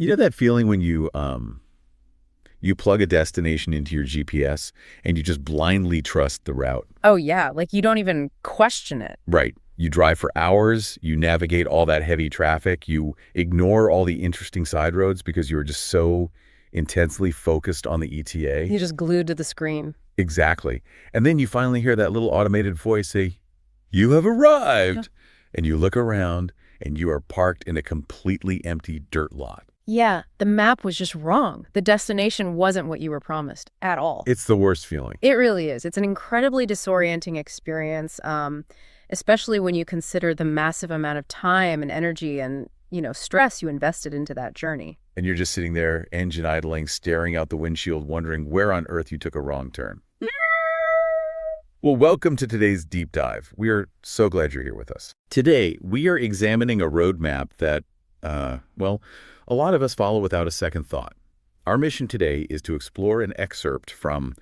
You know that feeling when you plug a destination into your GPS and you just blindly trust the route? Oh, yeah. Like you don't even question it. Right. You drive for hours, you navigate all that heavy traffic, you ignore all the interesting side roads because you're just so intensely focused on the ETA. You're just glued to the screen. Exactly. And then you finally hear that little automated voice say, "You have arrived." And you look around and you are parked in a completely empty dirt lot. Yeah, the map was just wrong. The destination wasn't what you were promised at all. It's the worst feeling. It really is. It's an incredibly disorienting experience, especially when you consider the massive amount of time and energy and, stress you invested into that journey. And you're just sitting there, engine idling, staring out the windshield, wondering where on earth you took a wrong turn. Well, welcome to today's deep dive. We are so glad you're here with us. Today, we are examining a roadmap that, a lot of us follow without a second thought. Our mission today is to explore an excerpt from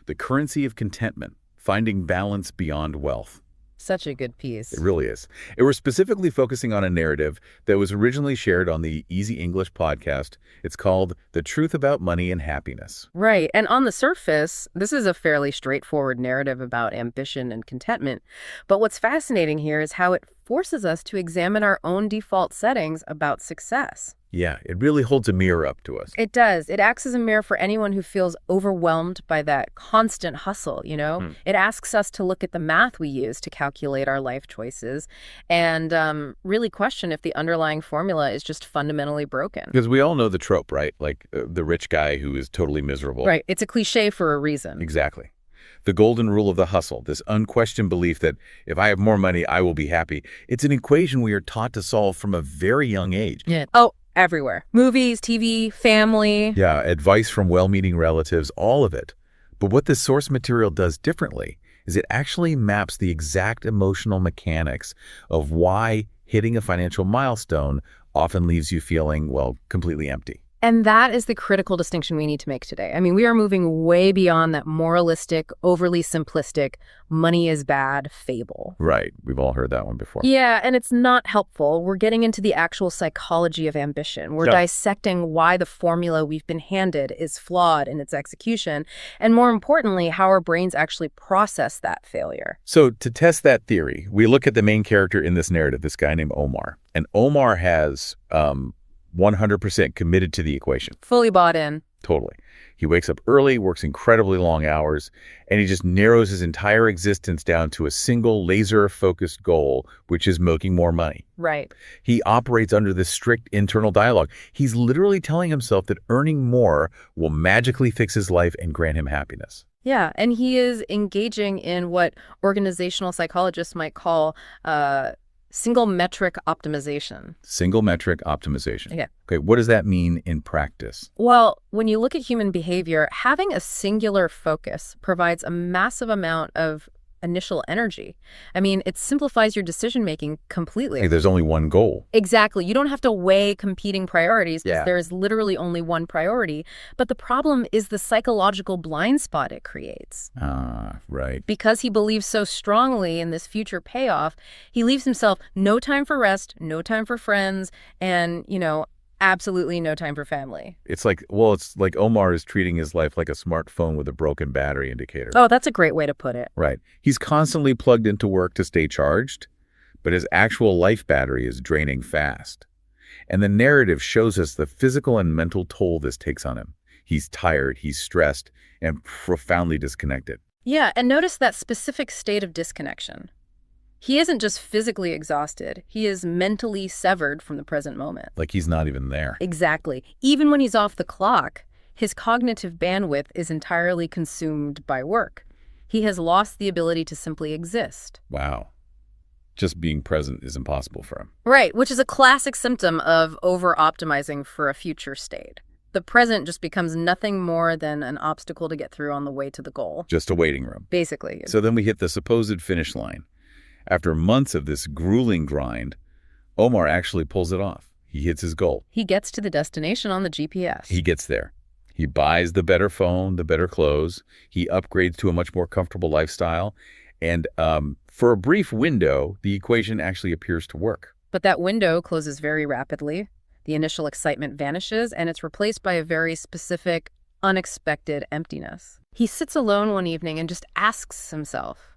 The Currency of Contentment, Finding Balance Beyond Wealth. Such a good piece. It really is. And we're specifically focusing on a narrative that was originally shared on the Easy English podcast. It's called The Truth About Money and Happiness. Right. And on the surface, this is a fairly straightforward narrative about ambition and contentment. But what's fascinating here is how it forces us to examine our own default settings about success. Yeah, it really holds a mirror up to us. It does. It acts as a mirror for anyone who feels overwhelmed by that constant hustle, It asks us to look at the math we use to calculate our life choices and really question if the underlying formula is just fundamentally broken. Because we all know the trope, right? Like the rich guy who is totally miserable. Right. It's a cliche for a reason. Exactly. The golden rule of the hustle, this unquestioned belief that if I have more money, I will be happy. It's an equation we are taught to solve from a very young age. Yeah. Oh, everywhere. Movies, TV, family. Yeah, advice from well-meaning relatives, all of it. But what this source material does differently is it actually maps the exact emotional mechanics of why hitting a financial milestone often leaves you feeling, completely empty. And that is the critical distinction we need to make today. I mean, we are moving way beyond that moralistic, overly simplistic, money is bad fable. Right. We've all heard that one before. Yeah, and it's not helpful. We're getting into the actual psychology of ambition. We're dissecting why the formula we've been handed is flawed in its execution, and more importantly, how our brains actually process that failure. So to test that theory, we look at the main character in this narrative, this guy named Omar. And Omar has 100% committed to the equation. Fully bought in. Totally. He wakes up early, works incredibly long hours, and he just narrows his entire existence down to a single laser-focused goal, which is making more money. Right. He operates under this strict internal dialogue. He's literally telling himself that earning more will magically fix his life and grant him happiness. Yeah, and he is engaging in what organizational psychologists might call single metric optimization. Single metric optimization. Yeah. Okay, what does that mean in practice? Well, when you look at human behavior, having a singular focus provides a massive amount of initial energy. I mean, it simplifies your decision-making completely. Hey, there's only one goal. Exactly. You don't have to weigh competing priorities because Yeah. there's literally only one priority. But the problem is the psychological blind spot it creates. Right. Because he believes so strongly in this future payoff, he leaves himself no time for rest, no time for friends, and, absolutely no time for family. It's like Omar is treating his life like a smartphone with a broken battery indicator. Oh, that's a great way to put it. Right. He's constantly plugged into work to stay charged, but his actual life battery is draining fast. And the narrative shows us the physical and mental toll this takes on him. He's tired, he's stressed, and profoundly disconnected. Yeah, and notice that specific state of disconnection. He isn't just physically exhausted. He is mentally severed from the present moment. Like he's not even there. Exactly. Even when he's off the clock, his cognitive bandwidth is entirely consumed by work. He has lost the ability to simply exist. Wow. Just being present is impossible for him. Right, which is a classic symptom of over-optimizing for a future state. The present just becomes nothing more than an obstacle to get through on the way to the goal. Just a waiting room. Basically. So then we hit the supposed finish line. After months of this grueling grind, Omar actually pulls it off. He hits his goal. He gets to the destination on the GPS. He gets there. He buys the better phone, the better clothes. He upgrades to a much more comfortable lifestyle. And for a brief window, the equation actually appears to work. But that window closes very rapidly. The initial excitement vanishes, and it's replaced by a very specific, unexpected emptiness. He sits alone one evening and just asks himself,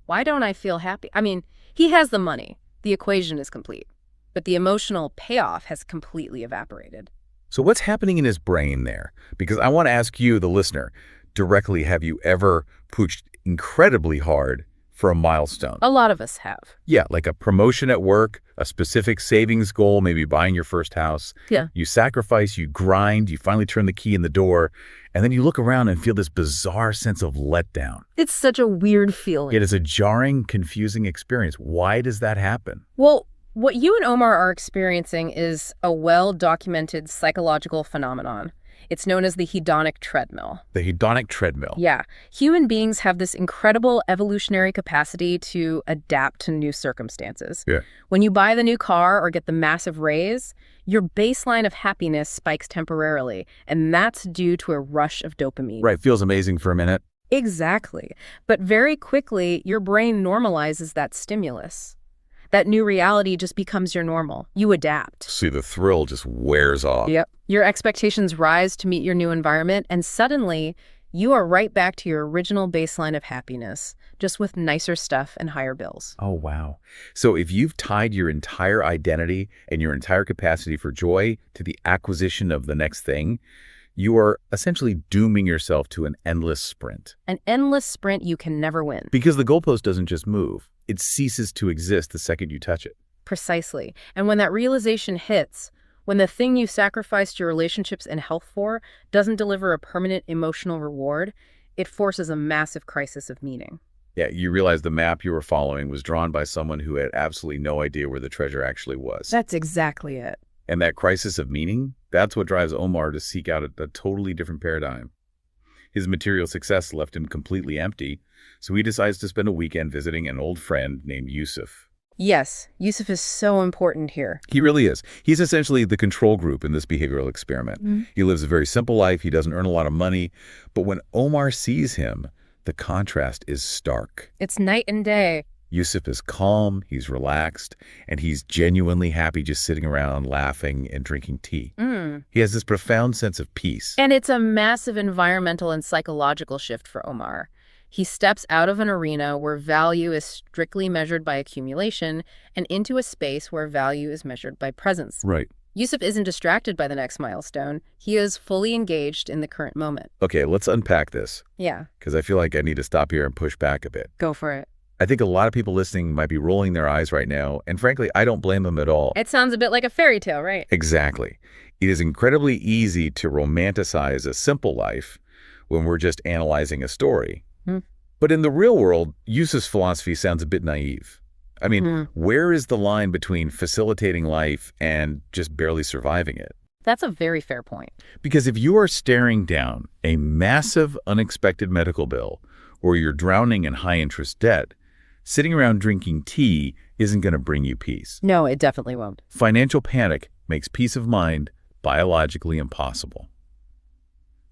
why don't I feel happy? I mean, he has the money. The equation is complete. But the emotional payoff has completely evaporated. So what's happening in his brain there? Because I want to ask you, the listener, directly, have you ever pushed incredibly hard for a milestone? A lot of us have. Yeah, like a promotion at work, a specific savings goal, maybe buying your first house. Yeah. You sacrifice, you grind, you finally turn the key in the door, and then you look around and feel this bizarre sense of letdown. It's such a weird feeling. It is a jarring, confusing experience. Why does that happen? Well, what you and Omar are experiencing is a well-documented psychological phenomenon. It's known as the hedonic treadmill. The hedonic treadmill. Yeah. Human beings have this incredible evolutionary capacity to adapt to new circumstances. Yeah. When you buy the new car or get the massive raise, your baseline of happiness spikes temporarily, and that's due to a rush of dopamine. Right, feels amazing for a minute. Exactly. But very quickly, your brain normalizes that stimulus. That new reality just becomes your normal. You adapt. See, the thrill just wears off. Yep. Your expectations rise to meet your new environment, and suddenly, you are right back to your original baseline of happiness, just with nicer stuff and higher bills. Oh, wow. So if you've tied your entire identity and your entire capacity for joy to the acquisition of the next thing, you are essentially dooming yourself to an endless sprint. An endless sprint you can never win. Because the goalpost doesn't just move. It ceases to exist the second you touch it. Precisely. And when that realization hits, when the thing you sacrificed your relationships and health for doesn't deliver a permanent emotional reward, it forces a massive crisis of meaning. Yeah, you realize the map you were following was drawn by someone who had absolutely no idea where the treasure actually was. That's exactly it. And that crisis of meaning, that's what drives Omar to seek out a totally different paradigm. His material success left him completely empty, so he decides to spend a weekend visiting an old friend named Yusuf. Yes, Yusuf is so important here. He really is. He's essentially the control group in this behavioral experiment. He lives a very simple life. He doesn't earn a lot of money. But when Omar sees him, the contrast is stark. It's night and day. Yusuf is calm, he's relaxed, and he's genuinely happy just sitting around laughing and drinking tea. He has this profound sense of peace. And it's a massive environmental and psychological shift for Omar. He steps out of an arena where value is strictly measured by accumulation and into a space where value is measured by presence. Right. Yusuf isn't distracted by the next milestone. He is fully engaged in the current moment. Okay, let's unpack this. Yeah. Because I feel like I need to stop here and push back a bit. Go for it. I think a lot of people listening might be rolling their eyes right now, and frankly, I don't blame them at all. It sounds a bit like a fairy tale, right? Exactly. It is incredibly easy to romanticize a simple life when we're just analyzing a story. But in the real world, Yusuf's philosophy sounds a bit naive. I mean, where is the line between facilitating life and just barely surviving it? That's a very fair point. Because if you are staring down a massive unexpected medical bill, or you're drowning in high-interest debt, sitting around drinking tea isn't going to bring you peace. No, it definitely won't. Financial panic makes peace of mind biologically impossible.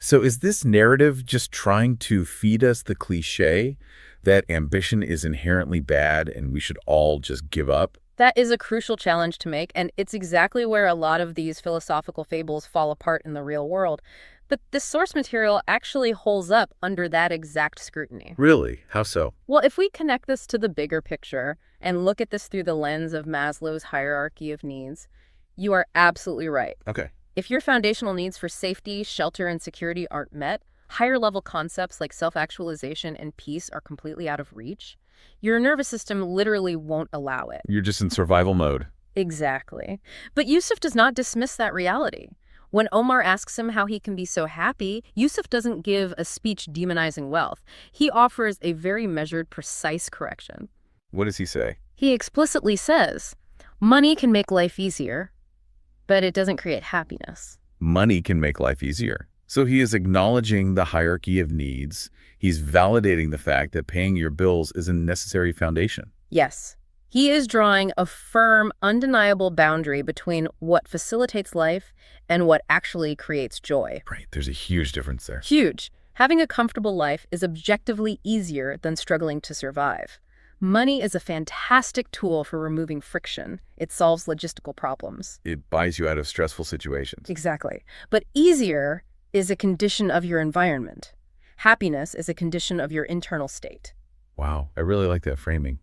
So is this narrative just trying to feed us the cliche that ambition is inherently bad and we should all just give up? That is a crucial challenge to make, and it's exactly where a lot of these philosophical fables fall apart in the real world. But this source material actually holds up under that exact scrutiny. Really? How so? Well, if we connect this to the bigger picture and look at this through the lens of Maslow's hierarchy of needs, you are absolutely right. Okay. If your foundational needs for safety, shelter, and security aren't met, higher-level concepts like self-actualization and peace are completely out of reach, your nervous system literally won't allow it. You're just in survival mode. Exactly. But Yusuf does not dismiss that reality. When Omar asks him how he can be so happy, Yusuf doesn't give a speech demonizing wealth. He offers a very measured, precise correction. What does he say? He explicitly says, money can make life easier, but it doesn't create happiness. Money can make life easier. So he is acknowledging the hierarchy of needs. He's validating the fact that paying your bills is a necessary foundation. Yes. He is drawing a firm, undeniable boundary between what facilitates life and what actually creates joy. Right. There's a huge difference there. Huge. Having a comfortable life is objectively easier than struggling to survive. Money is a fantastic tool for removing friction. It solves logistical problems. It buys you out of stressful situations. Exactly. But easier is a condition of your environment. Happiness is a condition of your internal state. Wow, I really like that framing.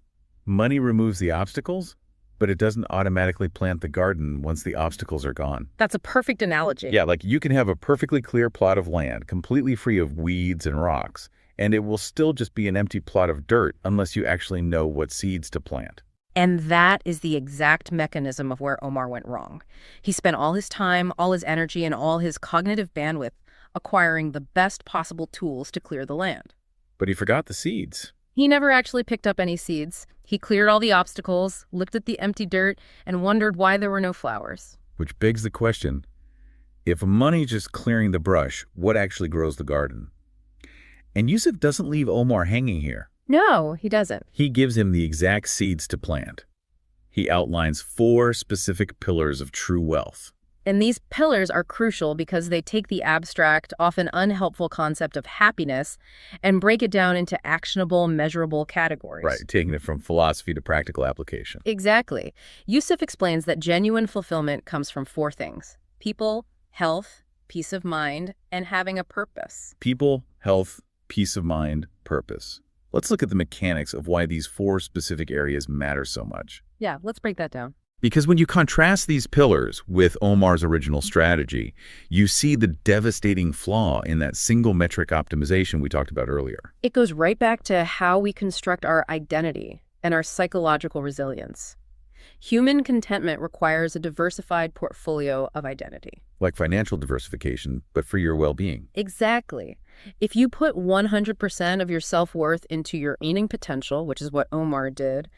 Money removes the obstacles, but it doesn't automatically plant the garden once the obstacles are gone. That's a perfect analogy. Yeah, like you can have a perfectly clear plot of land, completely free of weeds and rocks, and it will still just be an empty plot of dirt unless you actually know what seeds to plant. And that is the exact mechanism of where Omar went wrong. He spent all his time, all his energy, and all his cognitive bandwidth acquiring the best possible tools to clear the land. But he forgot the seeds. He never actually picked up any seeds. He cleared all the obstacles, looked at the empty dirt, and wondered why there were no flowers. Which begs the question, if money's just clearing the brush, what actually grows the garden? And Yusuf doesn't leave Omar hanging here. No, he doesn't. He gives him the exact seeds to plant. He outlines 4 specific pillars of true wealth. And these pillars are crucial because they take the abstract, often unhelpful concept of happiness and break it down into actionable, measurable categories. Right, taking it from philosophy to practical application. Exactly. Yusuf explains that genuine fulfillment comes from 4 things: people, health, peace of mind, and having a purpose. People, health, peace of mind, purpose. Let's look at the mechanics of why these 4 specific areas matter so much. Yeah, let's break that down. Because when you contrast these pillars with Omar's original strategy, you see the devastating flaw in that single metric optimization we talked about earlier. It goes right back to how we construct our identity and our psychological resilience. Human contentment requires a diversified portfolio of identity. Like financial diversification, but for your well-being. Exactly. If you put 100% of your self-worth into your earning potential, which is what Omar did,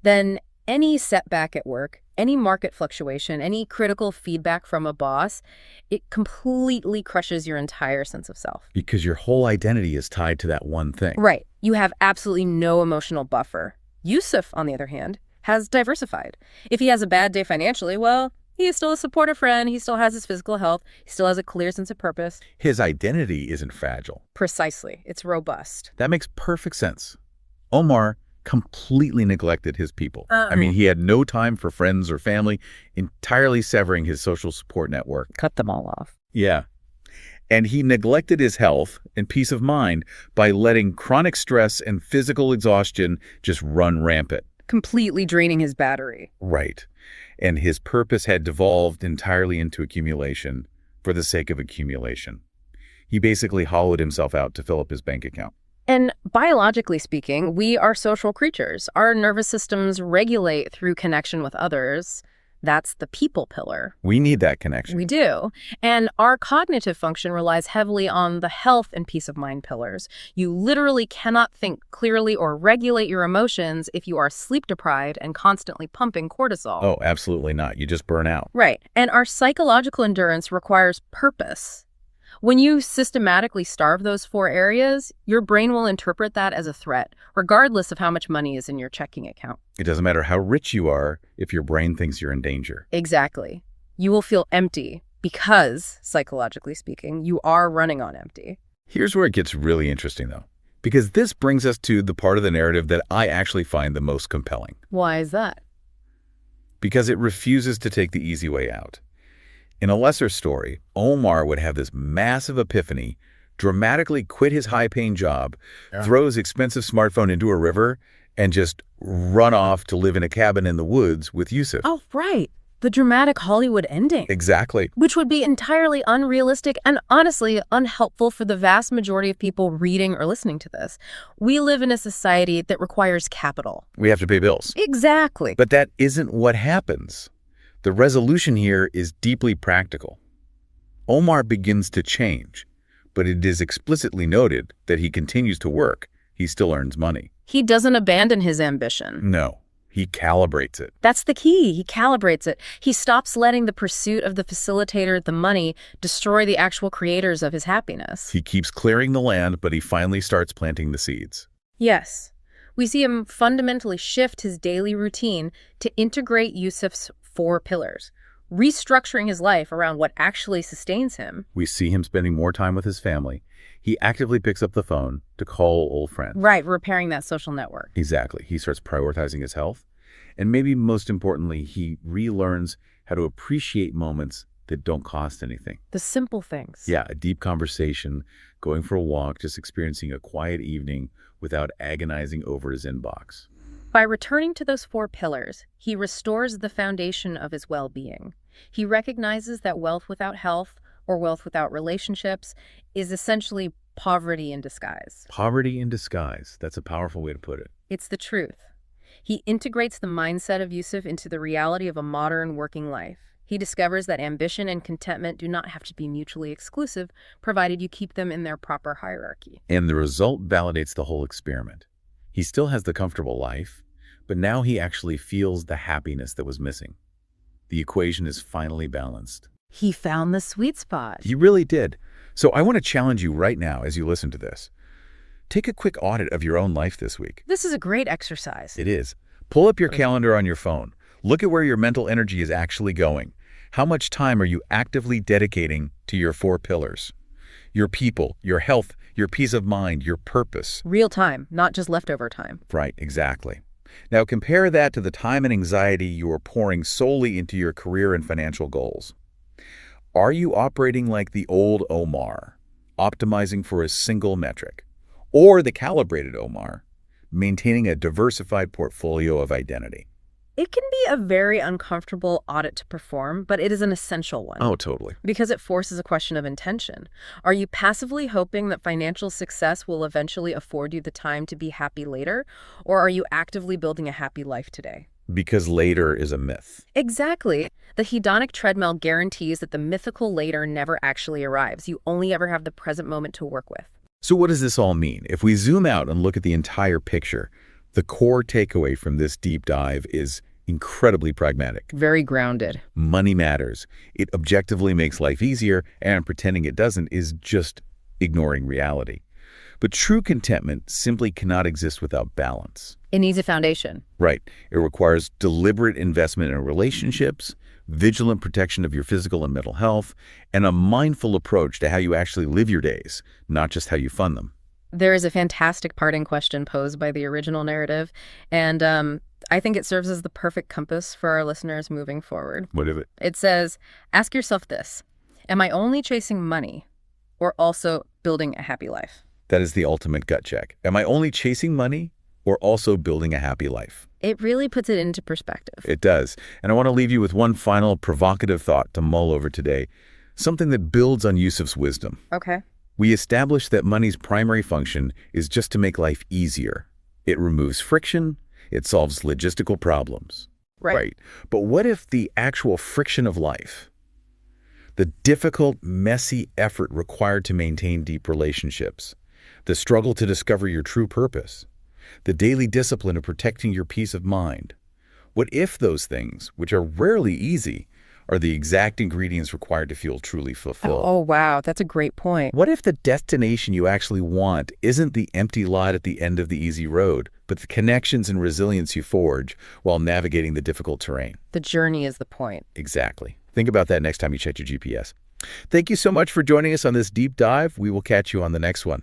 then any setback at work, any market fluctuation, any critical feedback from a boss, it completely crushes your entire sense of self. Because your whole identity is tied to that one thing. Right. You have absolutely no emotional buffer. Yusuf, on the other hand, has diversified. If he has a bad day financially, well, he is still a supportive friend, he still has his physical health, he still has a clear sense of purpose. His identity isn't fragile. Precisely. It's robust. That makes perfect sense. Omar completely neglected his people. I mean, he had no time for friends or family, entirely severing his social support network. Cut them all off. Yeah. And he neglected his health and peace of mind by letting chronic stress and physical exhaustion just run rampant. Completely draining his battery. Right. And his purpose had devolved entirely into accumulation for the sake of accumulation. He basically hollowed himself out to fill up his bank account. And biologically speaking, we are social creatures. Our nervous systems regulate through connection with others. That's the people pillar. We need that connection. We do. And our cognitive function relies heavily on the health and peace of mind pillars. You literally cannot think clearly or regulate your emotions if you are sleep deprived and constantly pumping cortisol. Oh, absolutely not. You just burn out. Right. And our psychological endurance requires purpose. When you systematically starve those 4 areas, your brain will interpret that as a threat, regardless of how much money is in your checking account. It doesn't matter how rich you are if your brain thinks you're in danger. Exactly. You will feel empty because, psychologically speaking, you are running on empty. Here's where it gets really interesting, though, because this brings us to the part of the narrative that I actually find the most compelling. Why is that? Because it refuses to take the easy way out. In a lesser story, Omar would have this massive epiphany, dramatically quit his high-paying job, throw his expensive smartphone into a river, and just run off to live in a cabin in the woods with Yusuf. Oh, right. The dramatic Hollywood ending. Exactly. Which would be entirely unrealistic and honestly unhelpful for the vast majority of people reading or listening to this. We live in a society that requires capital. We have to pay bills. Exactly. But that isn't what happens. The resolution here is deeply practical. Omar begins to change, but it is explicitly noted that he continues to work. He still earns money. He doesn't abandon his ambition. No, he calibrates it. That's the key. He calibrates it. He stops letting the pursuit of the facilitator, the money, destroy the actual creators of his happiness. He keeps clearing the land, but he finally starts planting the seeds. Yes. We see him fundamentally shift his daily routine to integrate Yusuf's 4 pillars: restructuring his life around what actually sustains him. We see him spending more time with his family. He actively picks up the phone to call old friends. Right, repairing that social network. Exactly. He starts prioritizing his health. And maybe most importantly, he relearns how to appreciate moments that don't cost anything. The simple things. Yeah, a deep conversation, going for a walk, just experiencing a quiet evening without agonizing over his inbox. By returning to those 4 pillars, he restores the foundation of his well-being. He recognizes that wealth without health or wealth without relationships is essentially poverty in disguise. Poverty in disguise. That's a powerful way to put it. It's the truth. He integrates the mindset of Yusuf into the reality of a modern working life. He discovers that ambition and contentment do not have to be mutually exclusive, provided you keep them in their proper hierarchy. And the result validates the whole experiment. He still has the comfortable life, but now he actually feels the happiness that was missing. The equation is finally balanced. He found the sweet spot. He really did. So I want to challenge you right now as you listen to this. Take a quick audit of your own life this week. This is a great exercise. It is. Pull up your calendar on your phone. Look at where your mental energy is actually going. How much time are you actively dedicating to your 4 pillars? Your people, your health, your peace of mind, your purpose. Real time, not just leftover time. Right, exactly. Now compare that to the time and anxiety you are pouring solely into your career and financial goals. Are you operating like the old Omar, optimizing for a single metric? Or the calibrated Omar, maintaining a diversified portfolio of identity? It can be a very uncomfortable audit to perform, but it is an essential one. Oh, totally. Because it forces a question of intention. Are you passively hoping that financial success will eventually afford you the time to be happy later? Or are you actively building a happy life today? Because later is a myth. Exactly. The hedonic treadmill guarantees that the mythical later never actually arrives. You only ever have the present moment to work with. So what does this all mean? If we zoom out and look at the entire picture, the core takeaway from this deep dive is incredibly pragmatic. Very grounded. Money matters. It objectively makes life easier, and pretending it doesn't is just ignoring reality. But true contentment simply cannot exist without balance. It needs a foundation. Right. It requires deliberate investment in relationships, vigilant protection of your physical and mental health, and a mindful approach to how you actually live your days, not just how you fund them. There is a fantastic parting question posed by the original narrative, and I think it serves as the perfect compass for our listeners moving forward. What is it? It says, ask yourself this: am I only chasing money or also building a happy life? That is the ultimate gut check. Am I only chasing money or also building a happy life? It really puts it into perspective. It does. And I want to leave you with one final provocative thought to mull over today, something that builds on Yusuf's wisdom. Okay. We established that money's primary function is just to make life easier. It removes friction. It solves logistical problems. Right. But what if the actual friction of life, the difficult, messy effort required to maintain deep relationships, the struggle to discover your true purpose, the daily discipline of protecting your peace of mind, what if those things, which are rarely easy, are the exact ingredients required to feel truly fulfilled? Oh, wow. That's a great point. What if the destination you actually want isn't the empty lot at the end of the easy road, but the connections and resilience you forge while navigating the difficult terrain? The journey is the point. Exactly. Think about that next time you check your GPS. Thank you so much for joining us on this deep dive. We will catch you on the next one.